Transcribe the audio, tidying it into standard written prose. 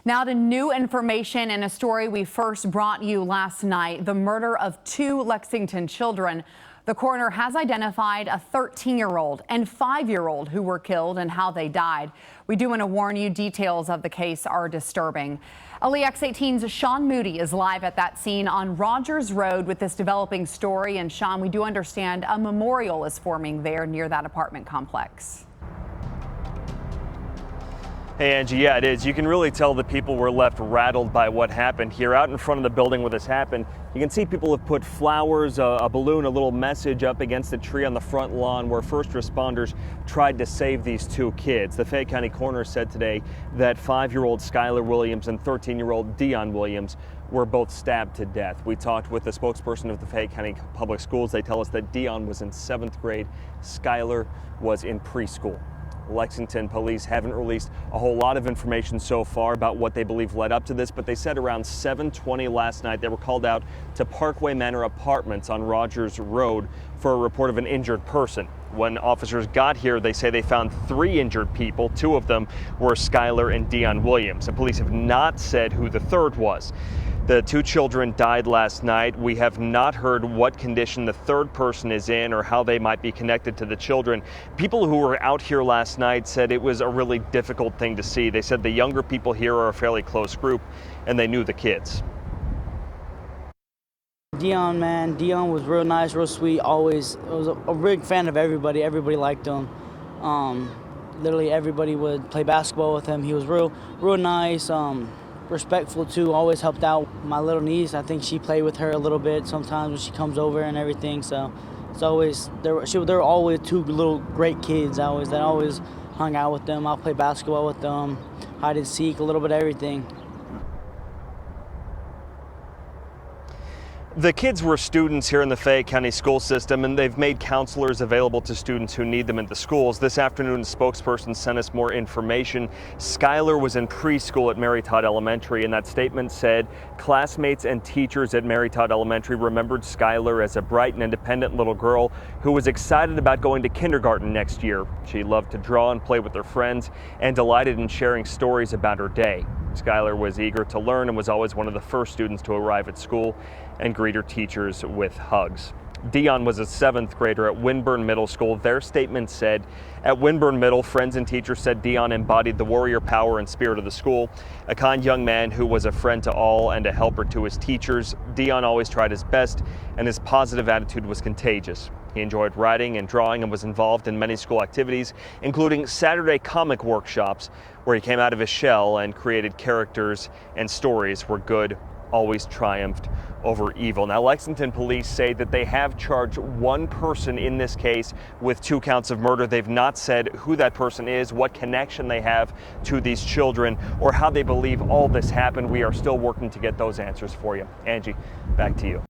Now to new information in a story we first brought you last night, the murder of two Lexington children. The coroner has identified a 13-year-old and 5-year-old who were killed and how they died. We do want to warn you, details of the case are disturbing. LEX18's Sean Moody is live at that scene on Rogers Road with this developing story. And Sean, we do understand a memorial is forming there near that apartment complex. Hey Angie, yeah, it is. You can really tell the people were left rattled by what happened here. Out in front of the building where this happened, you can see people have put flowers, a balloon, a little message up against the tree on the front lawn where first responders tried to save these two kids. The Fayette County coroner said today that 5-year-old Skylar Williams and 13-year-old Dion Williams were both stabbed to death. We talked with the spokesperson of the Fayette County Public Schools. They tell us that Dion was in 7th grade, Skylar was in preschool. Lexington police haven't released a whole lot of information so far about what they believe led up to this, but they said around 7:20 last night they were called out to Parkway Manor Apartments on Rogers Road for a report of an injured person. When officers got here, they say they found 3 injured people. 2 of them were Skylar and Dion Williams, and police have not said who the third was. The 2 children died last night. We have not heard what condition the third person is in or how they might be connected to the children. People who were out here last night said it was a really difficult thing to see. They said the younger people here are a fairly close group and they knew the kids. Dion, man, Dion was real nice, real sweet, always. I was a big fan of everybody. Everybody liked him. Literally everybody would play basketball with him. He was real nice. Respectful too, always helped out my little niece. I think she played with her a little bit sometimes when she comes over and everything. So it's always there were always 2 little great kids that always hung out with them. I'll play basketball with them, hide and seek, a little bit of everything. The kids were students here in the Fayette County school system, and they've made counselors available to students who need them at the schools. This afternoon, a spokesperson sent us more information. Skylar was in preschool at Mary Todd Elementary, and that statement said classmates and teachers at Mary Todd Elementary remembered Skylar as a bright and independent little girl who was excited about going to kindergarten next year. She loved to draw and play with her friends and delighted in sharing stories about her day. Skylar was eager to learn and was always one of the first students to arrive at school and greet her teachers with hugs. Dion was a 7th grader at Winburn Middle School. Their statement said, at Winburn Middle, friends and teachers said Dion embodied the warrior power and spirit of the school. A kind young man who was a friend to all and a helper to his teachers. Dion always tried his best, and his positive attitude was contagious. He enjoyed writing and drawing and was involved in many school activities, including Saturday comic workshops, where he came out of his shell and created characters and stories where good always triumphed over evil. Now, Lexington police say that they have charged 1 person in this case with 2 counts of murder. They've not said who that person is, what connection they have to these children, or how they believe all this happened. We are still working to get those answers for you. Angie, back to you.